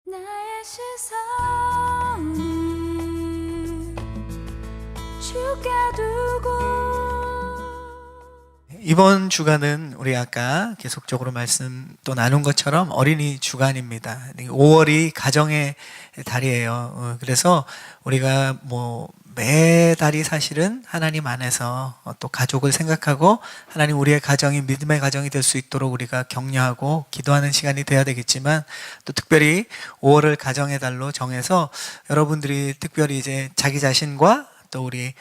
나의 시선을 주께 두고. 이번 주간은 우리 아까 계속적으로 말씀 또 나눈 것처럼 어린이 주간입니다. 5월이 가정의 달이에요. 그래서 우리가 매달이 사실은 하나님 안에서 또 가족을 생각하고 하나님 우리의 가정이 믿음의 가정이 될 수 있도록 우리가 격려하고 기도하는 시간이 돼야 되겠지만, 또 특별히 5월을 가정의 달로 정해서 여러분들이 특별히 이제 자기 자신과 또 우리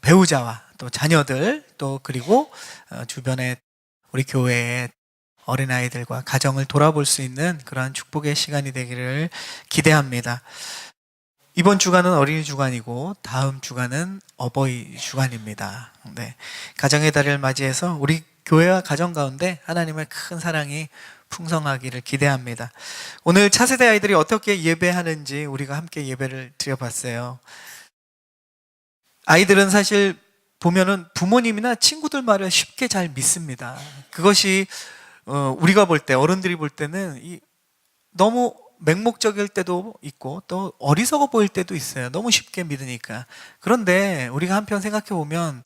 배우자와 또 자녀들 또 그리고 주변에 우리 교회의 어린아이들과 가정을 돌아볼 수 있는 그러한 축복의 시간이 되기를 기대합니다. 이번 주간은 어린이 주간이고 다음 주간은 어버이 주간입니다. 네. 가정의 달을 맞이해서 우리 교회와 가정 가운데 하나님의 큰 사랑이 풍성하기를 기대합니다. 오늘 차세대 아이들이 어떻게 예배하는지 우리가 함께 예배를 드려봤어요. 아이들은 사실 보면은 부모님이나 친구들 말을 쉽게 잘 믿습니다. 그것이 우리가 볼 때, 어른들이 볼 때는 너무 맹목적일 때도 있고 또 어리석어 보일 때도 있어요. 너무 쉽게 믿으니까. 그런데 우리가 한편 생각해 보면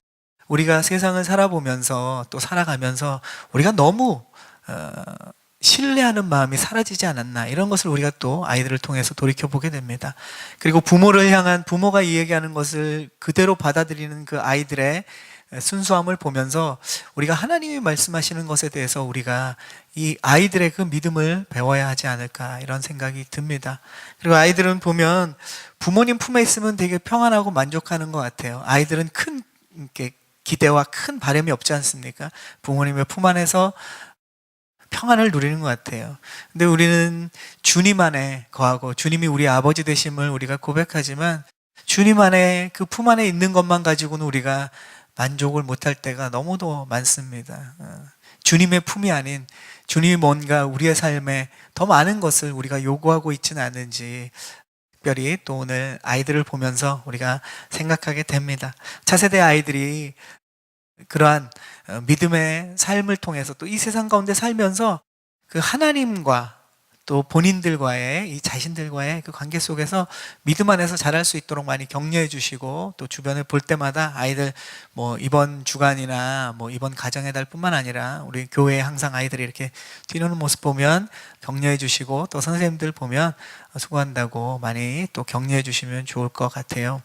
우리가 세상을 살아보면서 또 살아가면서 우리가 너무 신뢰하는 마음이 사라지지 않았나, 이런 것을 우리가 또 아이들을 통해서 돌이켜보게 됩니다. 그리고 부모를 향한, 부모가 이야기하는 것을 그대로 받아들이는 그 아이들의 순수함을 보면서 우리가 하나님이 말씀하시는 것에 대해서 우리가 이 아이들의 그 믿음을 배워야 하지 않을까, 이런 생각이 듭니다. 그리고 아이들은 보면 부모님 품에 있으면 되게 평안하고 만족하는 것 같아요. 아이들은 큰 기대와 큰 바람이 없지 않습니까? 부모님의 품 안에서 평안을 누리는 것 같아요. 근데 우리는 주님 안에 거하고 주님이 우리 아버지 되심을 우리가 고백하지만 주님 안에 그 품 안에 있는 것만 가지고는 우리가 만족을 못할 때가 너무도 많습니다. 주님의 품이 아닌 주님이 뭔가 우리의 삶에 더 많은 것을 우리가 요구하고 있지는 않은지 특별히 또 오늘 아이들을 보면서 우리가 생각하게 됩니다. 차세대 아이들이 그러한 믿음의 삶을 통해서 또 이 세상 가운데 살면서 그 하나님과 또 본인들과의, 이 자신들과의 그 관계 속에서 믿음 안에서 자랄 수 있도록 많이 격려해 주시고, 또 주변을 볼 때마다 아이들 이번 주간이나 이번 가정의 달뿐만 아니라 우리 교회에 항상 아이들이 이렇게 뛰노는 모습 보면 격려해 주시고, 또 선생님들 보면 수고한다고 많이 또 격려해 주시면 좋을 것 같아요.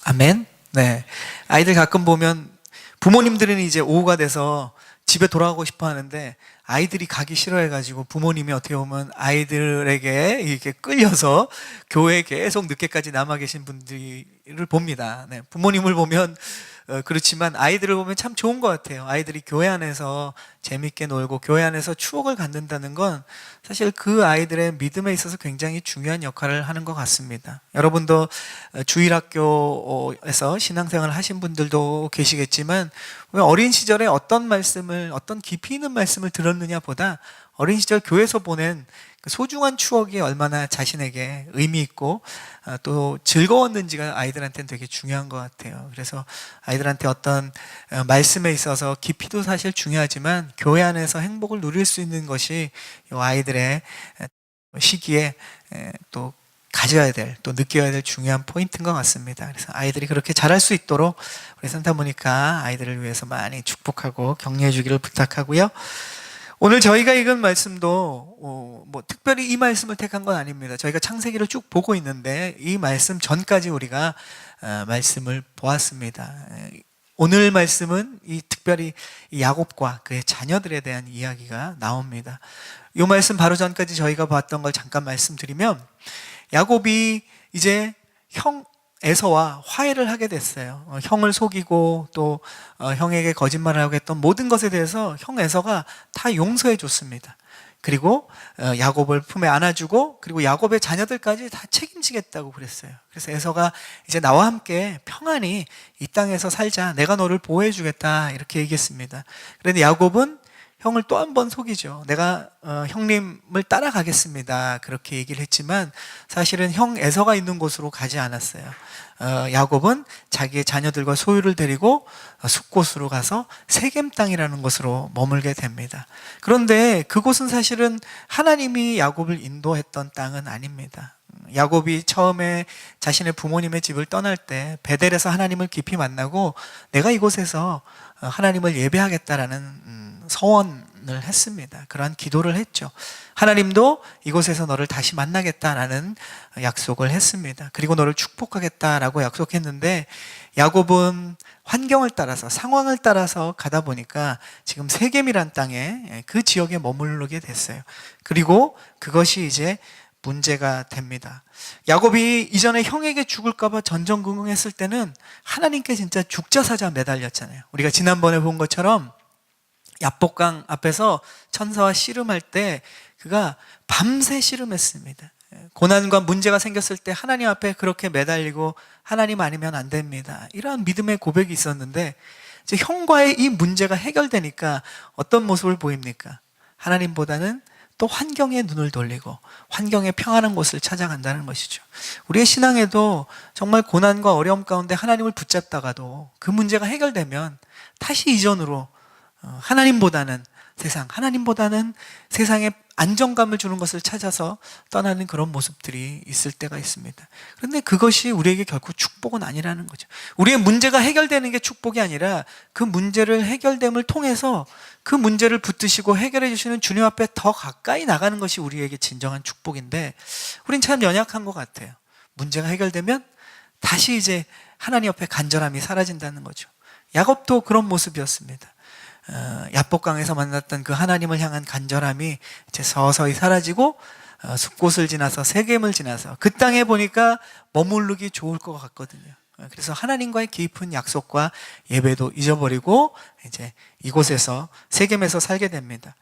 아멘. 네. 아이들 가끔 보면 부모님들은 이제 오후가 돼서 집에 돌아가고 싶어 하는데 아이들이 가기 싫어해가지고 부모님이 어떻게 보면 아이들에게 이렇게 끌려서 교회에 계속 늦게까지 남아 계신 분들을 봅니다. 네. 부모님을 보면 그렇지만 아이들을 보면 참 좋은 것 같아요. 아이들이 교회 안에서 재밌게 놀고 교회 안에서 추억을 갖는다는 건 사실 그 아이들의 믿음에 있어서 굉장히 중요한 역할을 하는 것 같습니다. 여러분도 주일학교에서 신앙생활을 하신 분들도 계시겠지만 어린 시절에 어떤 말씀을, 어떤 깊이 있는 말씀을 들었느냐 보다 어린 시절 교회에서 보낸 그 소중한 추억이 얼마나 자신에게 의미 있고 또 즐거웠는지가 아이들한테는 되게 중요한 것 같아요. 그래서 아이들한테 어떤 말씀에 있어서 깊이도 사실 중요하지만 교회 안에서 행복을 누릴 수 있는 것이 이 아이들의 시기에 또 가져야 될, 또 느껴야 될 중요한 포인트인 것 같습니다. 그래서 아이들이 그렇게 잘할 수 있도록 우리 산타모니카 아이들을 위해서 많이 축복하고 격려해 주기를 부탁하고요. 오늘 저희가 읽은 말씀도 특별히 이 말씀을 택한 건 아닙니다. 저희가 창세기를 쭉 보고 있는데 이 말씀 전까지 우리가 말씀을 보았습니다. 오늘 말씀은 특별히 야곱과 그의 자녀들에 대한 이야기가 나옵니다. 이 말씀 바로 전까지 저희가 봤던 걸 잠깐 말씀드리면, 야곱이 이제 형 에서와 화해를 하게 됐어요. 형을 속이고 또 형에게 거짓말을 하고 했던 모든 것에 대해서 형 에서가 다 용서해 줬습니다. 그리고 야곱을 품에 안아주고, 그리고 야곱의 자녀들까지 다 책임지겠다고 그랬어요. 그래서 에서가 이제 나와 함께 평안히 이 땅에서 살자, 내가 너를 보호해 주겠다, 이렇게 얘기했습니다. 그런데 야곱은 형을 또 한 번 속이죠. 내가 형님을 따라가겠습니다. 그렇게 얘기를 했지만 사실은 형 에서가 있는 곳으로 가지 않았어요. 야곱은 자기의 자녀들과 소유를 데리고 숫곳으로 가서 세겜 땅이라는 곳으로 머물게 됩니다. 그런데 그곳은 사실은 하나님이 야곱을 인도했던 땅은 아닙니다. 야곱이 처음에 자신의 부모님의 집을 떠날 때 베델에서 하나님을 깊이 만나고 내가 이곳에서 하나님을 예배하겠다라는 서원을 했습니다. 그러한 기도를 했죠. 하나님도 이곳에서 너를 다시 만나겠다라는 약속을 했습니다. 그리고 너를 축복하겠다라고 약속했는데 야곱은 환경을 따라서 상황을 따라서 가다 보니까 지금 세겜이란 땅에 그 지역에 머무르게 됐어요. 그리고 그것이 이제 문제가 됩니다. 야곱이 이전에 형에게 죽을까봐 전전긍긍했을 때는 하나님께 진짜 죽자사자 매달렸잖아요. 우리가 지난번에 본 것처럼 야복강 앞에서 천사와 씨름할 때 그가 밤새 씨름했습니다. 고난과 문제가 생겼을 때 하나님 앞에 그렇게 매달리고 하나님 아니면 안 됩니다. 이러한 믿음의 고백이 있었는데 이제 형과의 이 문제가 해결되니까 어떤 모습을 보입니까? 하나님보다는 또 환경에 눈을 돌리고 환경의 평안한 곳을 찾아간다는 것이죠. 우리의 신앙에도 정말 고난과 어려움 가운데 하나님을 붙잡다가도 그 문제가 해결되면 다시 이전으로 하나님보다는 세상에 안정감을 주는 것을 찾아서 떠나는 그런 모습들이 있을 때가 있습니다. 그런데 그것이 우리에게 결코 축복은 아니라는 거죠. 우리의 문제가 해결되는 게 축복이 아니라 그 문제를 해결됨을 통해서 그 문제를 붙드시고 해결해 주시는 주님 앞에 더 가까이 나가는 것이 우리에게 진정한 축복인데 우린 참 연약한 것 같아요. 문제가 해결되면 다시 이제 하나님 앞에 간절함이 사라진다는 거죠. 야곱도 그런 모습이었습니다. 야복강에서 만났던 그 하나님을 향한 간절함이 이제 서서히 사라지고 숲곳을 지나서 세겜을 지나서 그 땅에 보니까 머무르기 좋을 것 같거든요. 그래서 하나님과의 깊은 약속과 예배도 잊어버리고 이제 이곳에서 세겜에서 살게 됩니다.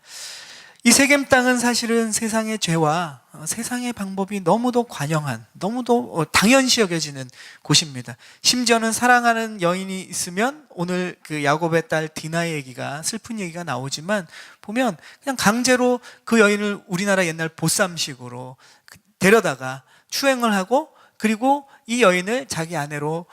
이 세겜 땅은 사실은 세상의 죄와 세상의 방법이 너무도 관영한, 너무도 당연시 여겨지는 곳입니다. 심지어는 사랑하는 여인이 있으면 오늘 그 야곱의 딸 디나의 얘기가 슬픈 얘기가 나오지만 보면 그냥 강제로 그 여인을 우리나라 옛날 보쌈식으로 데려다가 추행을 하고 그리고 이 여인을 자기 아내로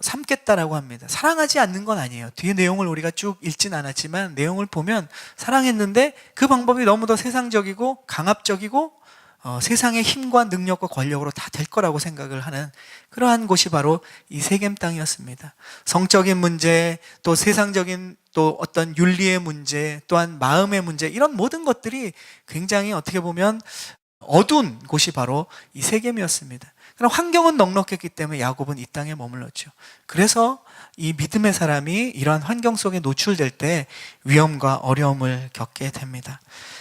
삼겠다라고 합니다. 사랑하지 않는 건 아니에요. 뒤에 내용을 우리가 쭉 읽진 않았지만 내용을 보면 사랑했는데 그 방법이 너무도 세상적이고 강압적이고 세상의 힘과 능력과 권력으로 다 될 거라고 생각을 하는 그러한 곳이 바로 이 세겜 땅이었습니다. 성적인 문제, 또 세상적인 또 어떤 윤리의 문제, 또한 마음의 문제, 이런 모든 것들이 굉장히 어떻게 보면 어두운 곳이 바로 이 세겜이었습니다. 그럼 환경은 넉넉했기 때문에 야곱은 이 땅에 머물렀죠. 그래서 이 믿음의 사람이 이러한 환경 속에 노출될 때 위험과 어려움을 겪게 됩니다.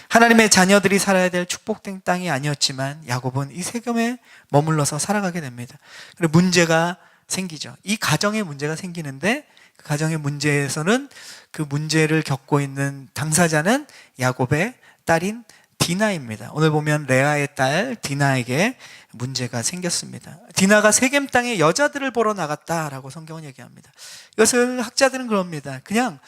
하나님의 자녀들이 살아야 될 축복된 땅이 아니었지만 야곱은 이 세겜에 머물러서 살아가게 됩니다. 그리고 문제가 생기죠. 이 가정에 문제가 생기는데 그 가정의 문제에서는 그 문제를 겪고 있는 당사자는 야곱의 딸인 디나입니다. 오늘 보면 레아의 딸 디나에게 문제가 생겼습니다. 디나가 세겜 땅에 여자들을 보러 나갔다라고 성경은 얘기합니다. 이것을 학자들은 그럽니다. 그냥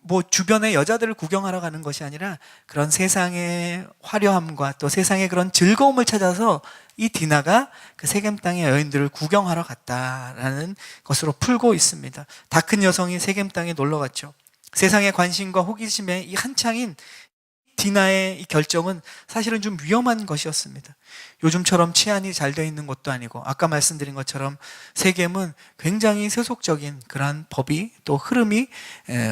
뭐 주변에 여자들을 구경하러 가는 것이 아니라 그런 세상의 화려함과 또 세상의 그런 즐거움을 찾아서 이 디나가 그 세겜 땅의 여인들을 구경하러 갔다라는 것으로 풀고 있습니다. 다 큰 여성이 세겜 땅에 놀러 갔죠. 세상의 관심과 호기심에 이 한창인 디나의 이 결정은 사실은 좀 위험한 것이었습니다. 요즘처럼 치안이 잘 되어 있는 것도 아니고 아까 말씀드린 것처럼 세겜은 굉장히 세속적인 그러한 법이 또 흐름이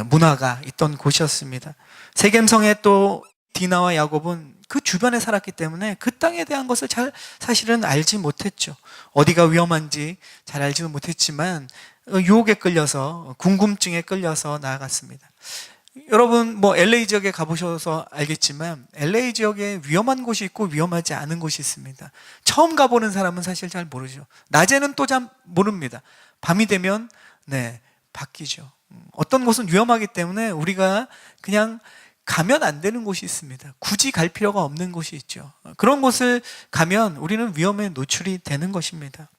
문화가 있던 곳이었습니다. 세겜성에 또 디나와 야곱은 그 주변에 살았기 때문에 그 땅에 대한 것을 잘 사실은 알지 못했죠. 어디가 위험한지 잘 알지도 못했지만 유혹에 끌려서 궁금증에 끌려서 나아갔습니다. 여러분 뭐 LA 지역에 가보셔서 알겠지만 LA 지역에 위험한 곳이 있고 위험하지 않은 곳이 있습니다. 처음 가보는 사람은 사실 잘 모르죠. 낮에는 또 잘 모릅니다. 밤이 되면 바뀌죠. 어떤 곳은 위험하기 때문에 우리가 그냥 가면 안 되는 곳이 있습니다. 굳이 갈 필요가 없는 곳이 있죠. 그런 곳을 가면 우리는 위험에 노출이 되는 것입니다.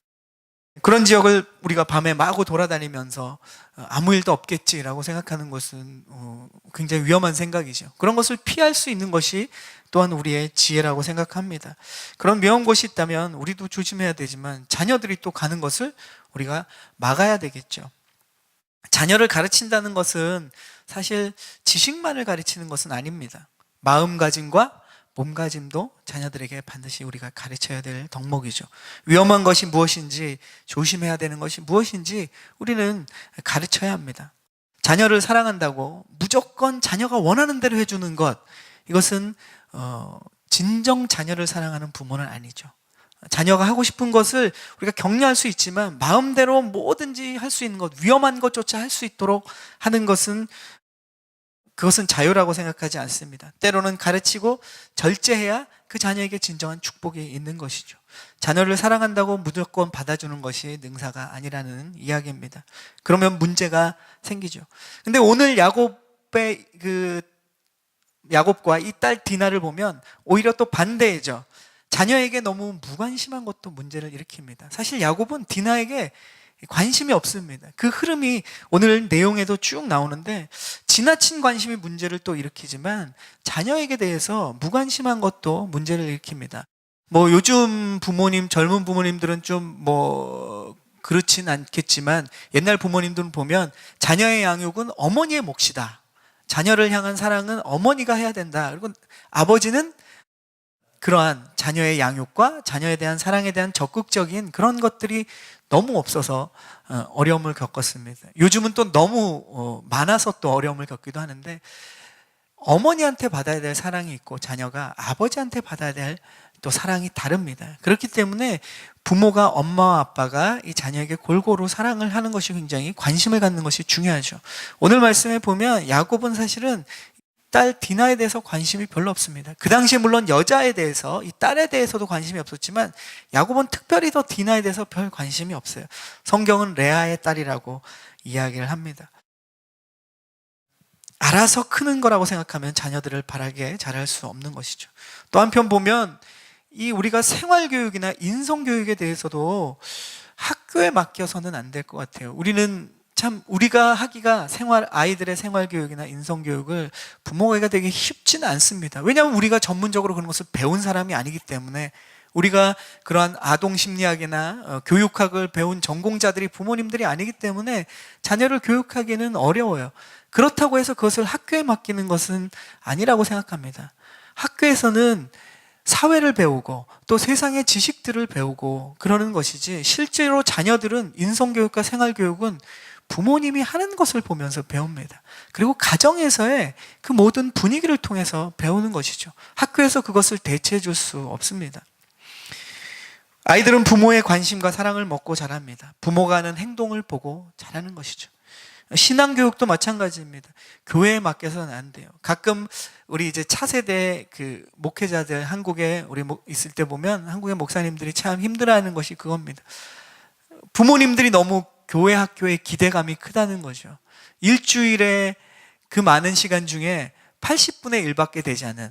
그런 지역을 우리가 밤에 마구 돌아다니면서 아무 일도 없겠지라고 생각하는 것은 굉장히 위험한 생각이죠. 그런 것을 피할 수 있는 것이 또한 우리의 지혜라고 생각합니다. 그런 위험한 곳이 있다면 우리도 조심해야 되지만 자녀들이 또 가는 것을 우리가 막아야 되겠죠. 자녀를 가르친다는 것은 사실 지식만을 가르치는 것은 아닙니다. 마음가짐과 몸가짐도 자녀들에게 반드시 우리가 가르쳐야 될 덕목이죠. 위험한 것이 무엇인지, 조심해야 되는 것이 무엇인지 우리는 가르쳐야 합니다. 자녀를 사랑한다고 무조건 자녀가 원하는 대로 해주는 것, 이것은 진정 자녀를 사랑하는 부모는 아니죠. 자녀가 하고 싶은 것을 우리가 격려할 수 있지만 마음대로 뭐든지 할 수 있는 것, 위험한 것조차 할 수 있도록 하는 것은 그것은 자유라고 생각하지 않습니다. 때로는 가르치고 절제해야 그 자녀에게 진정한 축복이 있는 것이죠. 자녀를 사랑한다고 무조건 받아주는 것이 능사가 아니라는 이야기입니다. 그러면 문제가 생기죠. 근데 오늘 야곱과 이 딸 디나를 보면 오히려 또 반대이죠. 자녀에게 너무 무관심한 것도 문제를 일으킵니다. 사실 야곱은 디나에게 관심이 없습니다. 그 흐름이 오늘 내용에도 쭉 나오는데 지나친 관심이 문제를 또 일으키지만 자녀에게 대해서 무관심한 것도 문제를 일으킵니다. 요즘 부모님, 젊은 부모님들은 좀 그렇진 않겠지만 옛날 부모님들은 보면 자녀의 양육은 어머니의 몫이다. 자녀를 향한 사랑은 어머니가 해야 된다. 그리고 아버지는 그러한 자녀의 양육과 자녀에 대한 사랑에 대한 적극적인 그런 것들이 너무 없어서 어려움을 겪었습니다. 요즘은 또 너무 많아서 또 어려움을 겪기도 하는데 어머니한테 받아야 될 사랑이 있고 자녀가 아버지한테 받아야 될 또 사랑이 다릅니다. 그렇기 때문에 부모가, 엄마와 아빠가 이 자녀에게 골고루 사랑을 하는 것이 굉장히 관심을 갖는 것이 중요하죠. 오늘 말씀에 보면 야곱은 사실은 딸 디나에 대해서 관심이 별로 없습니다. 그 당시에 물론 여자에 대해서, 이 딸에 대해서도 관심이 없었지만 야곱은 특별히 더 디나에 대해서 별 관심이 없어요. 성경은 레아의 딸이라고 이야기를 합니다. 알아서 크는 거라고 생각하면 자녀들을 바라게 자랄 수 없는 것이죠. 또 한편 보면 이 우리가 생활교육이나 인성교육에 대해서도 학교에 맡겨서는 안 될 것 같아요. 우리는 참 우리가 하기가 아이들의 생활교육이나 인성교육을 부모가 하기가 되게 쉽지는 않습니다. 왜냐하면 우리가 전문적으로 그런 것을 배운 사람이 아니기 때문에 우리가 그러한 아동심리학이나 교육학을 배운 전공자들이 부모님들이 아니기 때문에 자녀를 교육하기는 어려워요. 그렇다고 해서 그것을 학교에 맡기는 것은 아니라고 생각합니다. 학교에서는 사회를 배우고 또 세상의 지식들을 배우고 그러는 것이지 실제로 자녀들은 인성교육과 생활교육은 부모님이 하는 것을 보면서 배웁니다. 그리고 가정에서의 그 모든 분위기를 통해서 배우는 것이죠. 학교에서 그것을 대체해 줄 수 없습니다. 아이들은 부모의 관심과 사랑을 먹고 자랍니다. 부모가 하는 행동을 보고 자라는 것이죠. 신앙교육도 마찬가지입니다. 교회에 맡겨서는 안 돼요. 가끔 우리 이제 차세대 목회자들 한국에 우리 있을 때 보면 한국의 목사님들이 참 힘들어하는 것이 그겁니다. 부모님들이 너무 교회 학교에 기대감이 크다는 거죠. 일주일에 그 많은 시간 중에 80분의 1밖에 되지 않은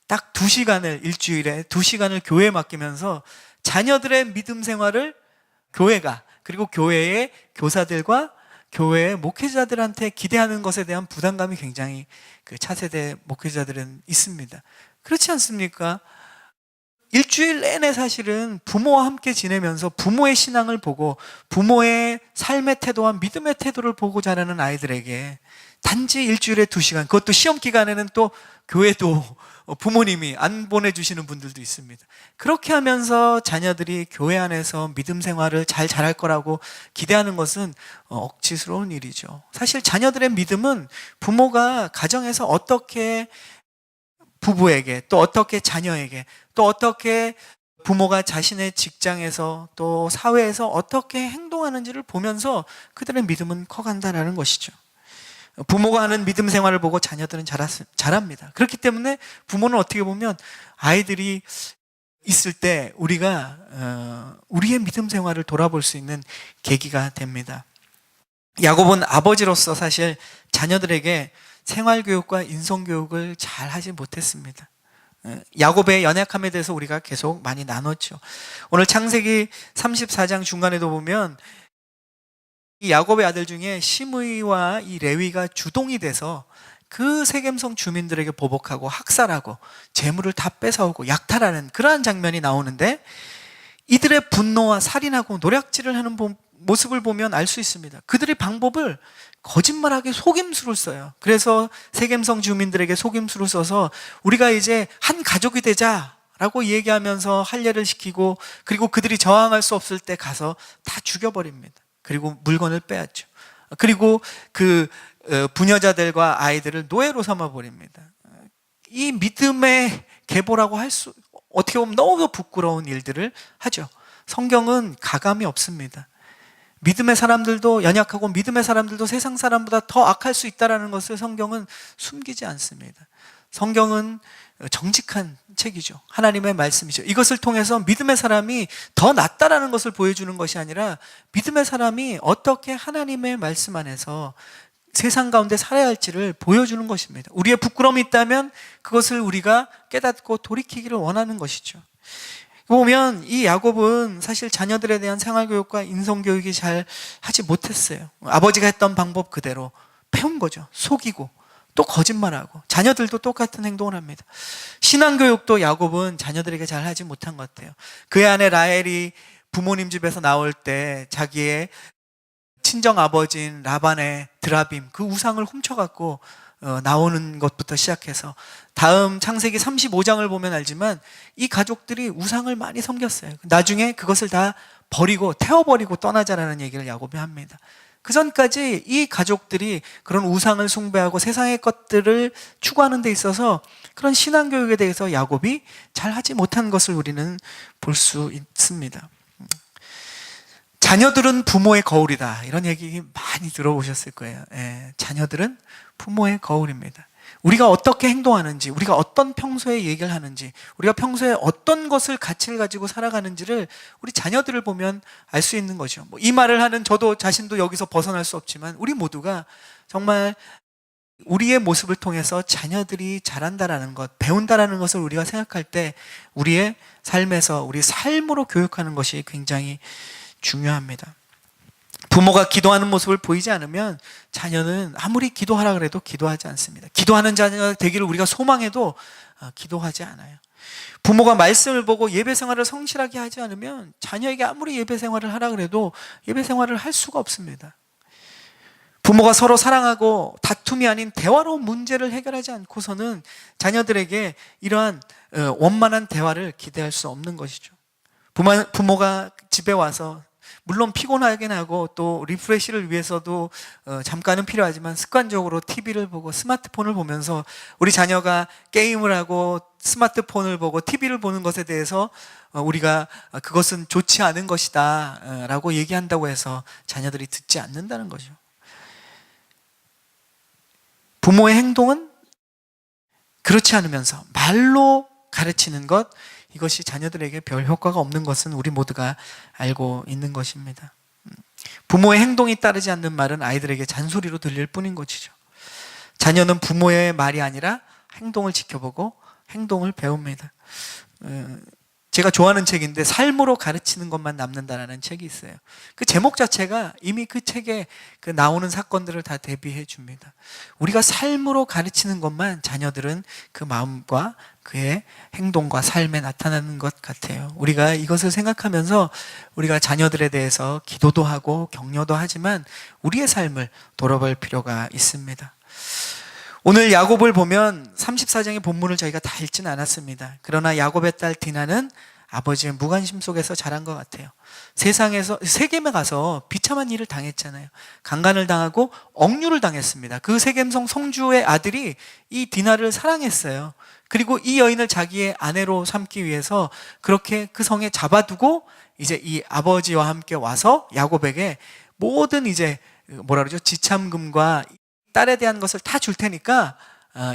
딱 2시간을 일주일에 2시간을 교회에 맡기면서 자녀들의 믿음 생활을 교회가 그리고 교회의 교사들과 교회의 목회자들한테 기대하는 것에 대한 부담감이 굉장히 그 차세대 목회자들은 있습니다. 그렇지 않습니까? 일주일 내내 사실은 부모와 함께 지내면서 부모의 신앙을 보고 부모의 삶의 태도와 믿음의 태도를 보고 자라는 아이들에게 단지 일주일에 2시간, 그것도 시험 기간에는 또 교회도 부모님이 안 보내주시는 분들도 있습니다. 그렇게 하면서 자녀들이 교회 안에서 믿음 생활을 잘 자랄 거라고 기대하는 것은 억지스러운 일이죠. 사실 자녀들의 믿음은 부모가 가정에서 어떻게 부부에게 또 어떻게 자녀에게 또 어떻게 부모가 자신의 직장에서 또 사회에서 어떻게 행동하는지를 보면서 그들의 믿음은 커간다는 것이죠. 부모가 하는 믿음 생활을 보고 자녀들은 자랍니다. 그렇기 때문에 부모는 어떻게 보면 아이들이 있을 때 우리가 우리의 믿음 생활을 돌아볼 수 있는 계기가 됩니다. 야곱은 아버지로서 사실 자녀들에게 생활교육과 인성교육을 잘 하지 못했습니다. 야곱의 연약함에 대해서 우리가 계속 많이 나눴죠. 오늘 창세기 34장 중간에도 보면 이 야곱의 아들 중에 시므이와 이 레위가 주동이 돼서 그 세겜성 주민들에게 보복하고 학살하고 재물을 다 뺏어오고 약탈하는 그러한 장면이 나오는데, 이들의 분노와 살인하고 노략질을 하는 모습을 보면 알 수 있습니다. 그들의 방법을 거짓말하게 속임수를 써요. 그래서 세겜성 주민들에게 속임수를 써서 우리가 이제 한 가족이 되자라고 얘기하면서 할례를 시키고, 그리고 그들이 저항할 수 없을 때 가서 다 죽여버립니다. 그리고 물건을 빼앗죠. 그리고 그 부녀자들과 아이들을 노예로 삼아버립니다. 이 믿음의 계보라고 어떻게 보면 너무 부끄러운 일들을 하죠. 성경은 가감이 없습니다. 믿음의 사람들도 연약하고 믿음의 사람들도 세상 사람보다 더 악할 수 있다는 것을 성경은 숨기지 않습니다. 성경은 정직한 책이죠. 하나님의 말씀이죠. 이것을 통해서 믿음의 사람이 더 낫다라는 것을 보여주는 것이 아니라 믿음의 사람이 어떻게 하나님의 말씀 안에서 세상 가운데 살아야 할지를 보여주는 것입니다. 우리의 부끄러움이 있다면 그것을 우리가 깨닫고 돌이키기를 원하는 것이죠. 보면 이 야곱은 사실 자녀들에 대한 생활교육과 인성교육이 잘 하지 못했어요. 아버지가 했던 방법 그대로 배운 거죠. 속이고 또 거짓말하고, 자녀들도 똑같은 행동을 합니다. 신앙교육도 야곱은 자녀들에게 잘 하지 못한 것 같아요. 그의 아내 라헬이 부모님 집에서 나올 때 자기의 친정 아버지인 라반의 드라빔, 그 우상을 훔쳐갖고 나오는 것부터 시작해서 다음 창세기 35장을 보면 알지만 이 가족들이 우상을 많이 섬겼어요. 나중에 그것을 다 버리고 태워버리고 떠나자라는 얘기를 야곱이 합니다. 그 전까지 이 가족들이 그런 우상을 숭배하고 세상의 것들을 추구하는 데 있어서 그런 신앙교육에 대해서 야곱이 잘 하지 못한 것을 우리는 볼 수 있습니다. 자녀들은 부모의 거울이다, 이런 얘기 많이 들어보셨을 거예요. 자녀들은 부모의 거울입니다. 우리가 어떻게 행동하는지, 우리가 어떤 평소에 얘기를 하는지, 우리가 평소에 어떤 것을 가치를 가지고 살아가는지를 우리 자녀들을 보면 알 수 있는 거죠. 이 말을 하는 저도 자신도 여기서 벗어날 수 없지만 우리 모두가 정말 우리의 모습을 통해서 자녀들이 자란다라는 것, 배운다라는 것을 우리가 생각할 때 우리의 삶에서, 우리 삶으로 교육하는 것이 굉장히 중요합니다. 부모가 기도하는 모습을 보이지 않으면 자녀는 아무리 기도하라 그래도 기도하지 않습니다. 기도하는 자녀가 되기를 우리가 소망해도 기도하지 않아요. 부모가 말씀을 보고 예배 생활을 성실하게 하지 않으면 자녀에게 아무리 예배 생활을 하라 그래도 예배 생활을 할 수가 없습니다. 부모가 서로 사랑하고 다툼이 아닌 대화로 문제를 해결하지 않고서는 자녀들에게 이러한 원만한 대화를 기대할 수 없는 것이죠. 부모가 집에 와서 물론 피곤하긴 하고 또 리프레시를 위해서도 잠깐은 필요하지만 습관적으로 TV를 보고 스마트폰을 보면서 우리 자녀가 게임을 하고 스마트폰을 보고 TV를 보는 것에 대해서 우리가 그것은 좋지 않은 것이다 라고 얘기한다고 해서 자녀들이 듣지 않는다는 거죠. 부모의 행동은 그렇지 않으면서 말로 가르치는 것, 이것이 자녀들에게 별 효과가 없는 것은 우리 모두가 알고 있는 것입니다. 부모의 행동이 따르지 않는 말은 아이들에게 잔소리로 들릴 뿐인 것이죠. 자녀는 부모의 말이 아니라 행동을 지켜보고 행동을 배웁니다. 제가 좋아하는 책인데 삶으로 가르치는 것만 남는다라는 책이 있어요. 그 제목 자체가 이미 그 책에 그 나오는 사건들을 다 대비해 줍니다. 우리가 삶으로 가르치는 것만 자녀들은 그 마음과 그의 행동과 삶에 나타나는 것 같아요. 우리가 이것을 생각하면서 우리가 자녀들에 대해서 기도도 하고 격려도 하지만 우리의 삶을 돌아볼 필요가 있습니다. 오늘 야곱을 보면 34장의 본문을 저희가 다 읽지는 않았습니다. 그러나 야곱의 딸 디나는 아버지의 무관심 속에서 자란 것 같아요. 세상에서 세겜에 가서 비참한 일을 당했잖아요. 강간을 당하고 억류를 당했습니다. 그 세겜성 성주의 아들이 이 디나를 사랑했어요. 그리고 이 여인을 자기의 아내로 삼기 위해서 그렇게 그 성에 잡아두고 이제 이 아버지와 함께 와서 야곱에게 모든 이제 뭐라 그러죠? 지참금과 딸에 대한 것을 다 줄 테니까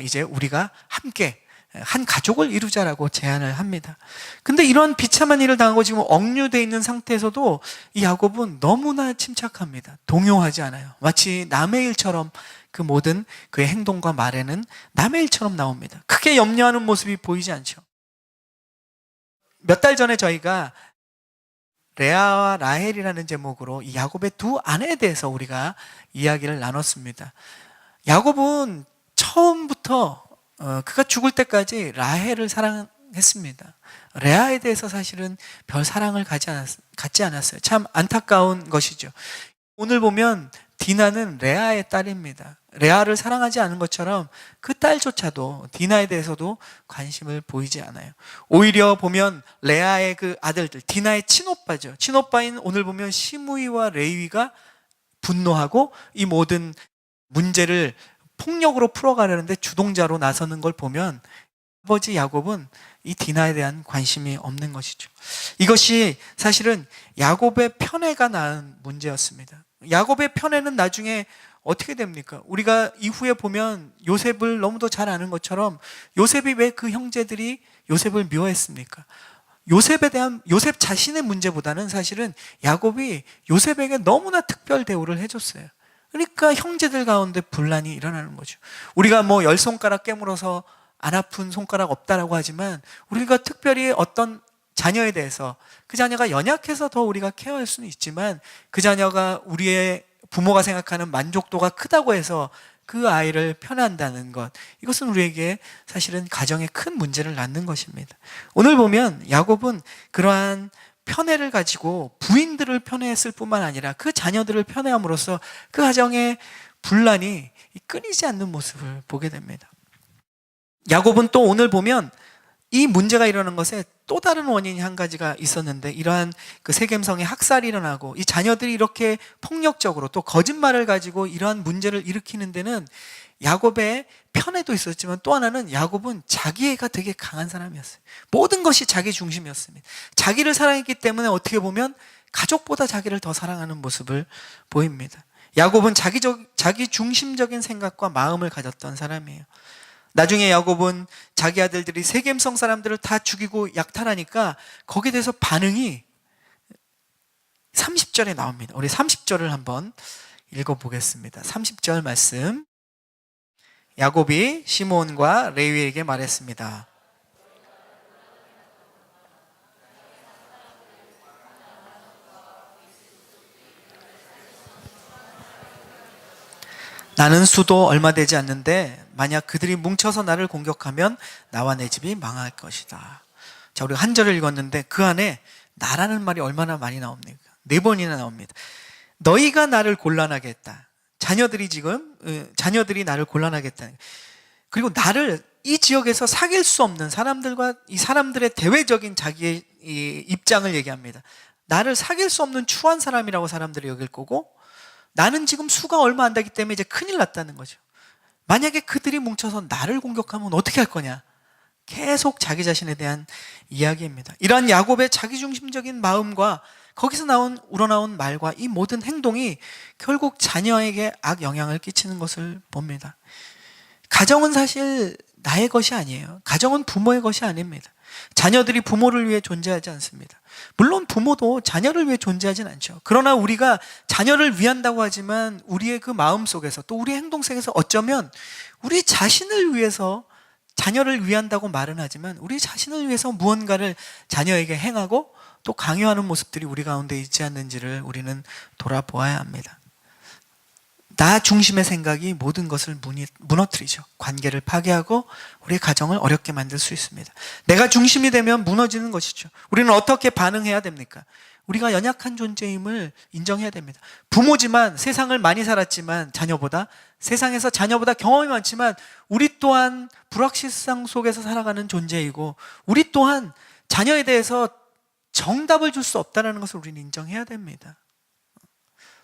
이제 우리가 함께 한 가족을 이루자라고 제안을 합니다. 근데 이런 비참한 일을 당하고 지금 억류되어 있는 상태에서도 이 야곱은 너무나 침착합니다. 동요하지 않아요. 마치 남의 일처럼 그 모든 그의 행동과 말에는 남의 일처럼 나옵니다. 크게 염려하는 모습이 보이지 않죠. 몇 달 전에 저희가 레아와 라헬이라는 제목으로 이 야곱의 두 아내에 대해서 우리가 이야기를 나눴습니다. 야곱은 처음부터 그가 죽을 때까지 라헬을 사랑했습니다. 레아에 대해서 사실은 별 사랑을 갖지 않았어요. 참 안타까운 것이죠. 오늘 보면 디나는 레아의 딸입니다. 레아를 사랑하지 않은 것처럼 그 딸조차도 디나에 대해서도 관심을 보이지 않아요. 오히려 보면 레아의 그 아들들, 디나의 친오빠죠. 친오빠인 오늘 보면 시므이와 레위가 분노하고 이 모든 문제를 폭력으로 풀어가려는데 주동자로 나서는 걸 보면 아버지 야곱은 이 디나에 대한 관심이 없는 것이죠. 이것이 사실은 야곱의 편애가 낳은 문제였습니다. 야곱의 편애는 나중에 어떻게 됩니까? 우리가 이후에 보면 요셉을 너무도 잘 아는 것처럼 요셉이 왜 그 형제들이 요셉을 미워했습니까? 요셉 자신의 문제보다는 사실은 야곱이 요셉에게 너무나 특별 대우를 해줬어요. 그러니까 형제들 가운데 분란이 일어나는 거죠. 우리가 뭐 10손가락 깨물어서 안 아픈 손가락 없다라고 하지만 우리가 특별히 어떤 자녀에 대해서 그 자녀가 연약해서 더 우리가 케어할 수는 있지만 그 자녀가 우리의 부모가 생각하는 만족도가 크다고 해서 그 아이를 편애한다는 것, 이것은 우리에게 사실은 가정에 큰 문제를 낳는 것입니다. 오늘 보면 야곱은 그러한 편애를 가지고 부인들을 편애했을 뿐만 아니라 그 자녀들을 편애함으로써 그 가정의 분란이 끊이지 않는 모습을 보게 됩니다. 야곱은 또 오늘 보면 이 문제가 일어나는 것에 또 다른 원인이 한 가지가 있었는데, 이러한 그 세겜성의 학살이 일어나고 이 자녀들이 이렇게 폭력적으로 또 거짓말을 가지고 이러한 문제를 일으키는 데는 야곱의 편애도 있었지만 또 하나는 야곱은 자기애가 되게 강한 사람이었어요. 모든 것이 자기 중심이었습니다. 자기를 사랑했기 때문에 어떻게 보면 가족보다 자기를 더 사랑하는 모습을 보입니다. 야곱은 자기 중심적인 생각과 마음을 가졌던 사람이에요. 나중에 야곱은 자기 아들들이 세겜성 사람들을 다 죽이고 약탈하니까 거기에 대해서 반응이 30절에 나옵니다. 우리 30절을 한번 읽어보겠습니다. 30절 말씀. 야곱이 시므온과 레위에게 말했습니다. 나는 수도 얼마 되지 않는데 만약 그들이 뭉쳐서 나를 공격하면 나와 내 집이 망할 것이다. 자, 우리가 한 절을 읽었는데 그 안에 나라는 말이 얼마나 많이 나옵니까? 4번이나 나옵니다. 너희가 나를 곤란하게 했다. 자녀들이 나를 곤란하게 했다. 그리고 나를 이 지역에서 사귈 수 없는 사람들과 이 사람들의 대외적인 자기의 이 입장을 얘기합니다. 나를 사귈 수 없는 추한 사람이라고 사람들이 여길 거고, 나는 지금 수가 얼마 안 되기 때문에 이제 큰일 났다는 거죠. 만약에 그들이 뭉쳐서 나를 공격하면 어떻게 할 거냐? 계속 자기 자신에 대한 이야기입니다. 이러한 야곱의 자기중심적인 마음과 거기서 우러나온 말과 이 모든 행동이 결국 자녀에게 악영향을 끼치는 것을 봅니다. 가정은 사실 나의 것이 아니에요. 가정은 부모의 것이 아닙니다. 자녀들이 부모를 위해 존재하지 않습니다. 물론 부모도 자녀를 위해 존재하진 않죠. 그러나 우리가 자녀를 위한다고 하지만 우리의 그 마음 속에서 또 우리의 행동 속에서 어쩌면 우리 자신을 위해서 자녀를 위한다고 말은 하지만 우리 자신을 위해서 무언가를 자녀에게 행하고 또 강요하는 모습들이 우리 가운데 있지 않는지를 우리는 돌아보아야 합니다. 나 중심의 생각이 모든 것을 무너뜨리죠. 관계를 파괴하고 우리의 가정을 어렵게 만들 수 있습니다. 내가 중심이 되면 무너지는 것이죠. 우리는 어떻게 반응해야 됩니까? 우리가 연약한 존재임을 인정해야 됩니다. 부모지만 세상을 많이 살았지만 세상에서 자녀보다 경험이 많지만 우리 또한 불확실성 속에서 살아가는 존재이고, 우리 또한 자녀에 대해서 정답을 줄 수 없다는 것을 우리는 인정해야 됩니다.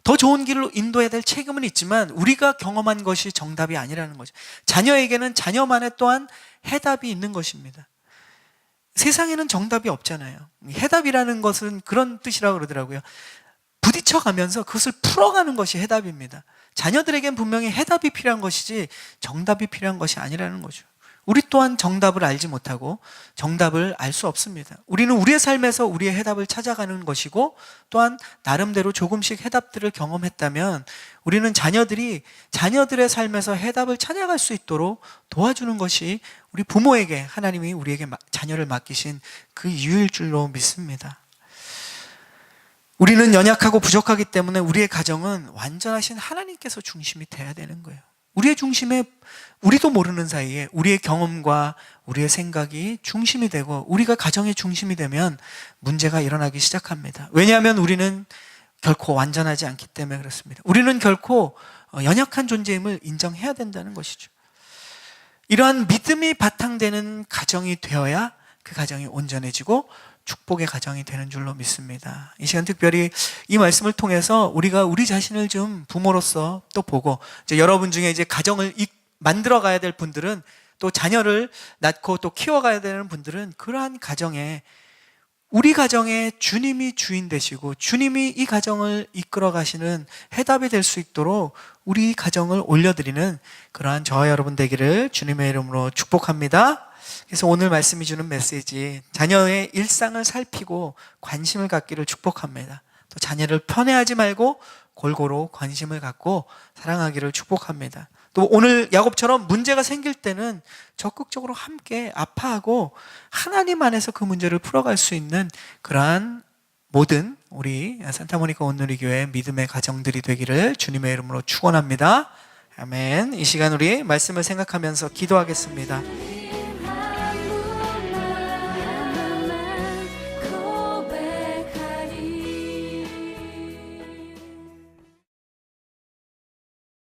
더 좋은 길로 인도해야 될 책임은 있지만 우리가 경험한 것이 정답이 아니라는 거죠. 자녀에게는 자녀만의 또한 해답이 있는 것입니다. 세상에는 정답이 없잖아요. 해답이라는 것은 그런 뜻이라고 그러더라고요. 부딪혀가면서 그것을 풀어가는 것이 해답입니다. 자녀들에겐 분명히 해답이 필요한 것이지 정답이 필요한 것이 아니라는 거죠. 우리 또한 정답을 알지 못하고 정답을 알 수 없습니다. 우리는 우리의 삶에서 우리의 해답을 찾아가는 것이고, 또한 나름대로 조금씩 해답들을 경험했다면 우리는 자녀들의 삶에서 해답을 찾아갈 수 있도록 도와주는 것이 우리 부모에게, 하나님이 우리에게 자녀를 맡기신 그 이유일 줄로 믿습니다. 우리는 연약하고 부족하기 때문에 우리의 가정은 완전하신 하나님께서 중심이 돼야 되는 거예요. 우리의 중심에, 우리도 모르는 사이에 우리의 경험과 우리의 생각이 중심이 되고, 우리가 가정의 중심이 되면 문제가 일어나기 시작합니다. 왜냐하면 우리는 결코 완전하지 않기 때문에 그렇습니다. 우리는 결코 연약한 존재임을 인정해야 된다는 것이죠. 이러한 믿음이 바탕되는 가정이 되어야 그 가정이 온전해지고 축복의 가정이 되는 줄로 믿습니다. 이 시간 특별히 이 말씀을 통해서 우리가 우리 자신을 좀 부모로서 또 보고, 이제 여러분 중에 이제 가정을 만들어 가야 될 분들은, 또 자녀를 낳고 또 키워가야 되는 분들은 그러한 가정에, 우리 가정에 주님이 주인 되시고 주님이 이 가정을 이끌어 가시는 해답이 될 수 있도록 우리 가정을 올려드리는 그러한 저와 여러분 되기를 주님의 이름으로 축복합니다. 그래서 오늘 말씀이 주는 메시지, 자녀의 일상을 살피고 관심을 갖기를 축복합니다. 또 자녀를 편애하지 말고 골고루 관심을 갖고 사랑하기를 축복합니다. 또 오늘 야곱처럼 문제가 생길 때는 적극적으로 함께 아파하고 하나님 안에서 그 문제를 풀어갈 수 있는 그러한 모든 우리 산타모니카 온누리교회 믿음의 가정들이 되기를 주님의 이름으로 축원합니다. 아멘. 이 시간 우리 말씀을 생각하면서 기도하겠습니다.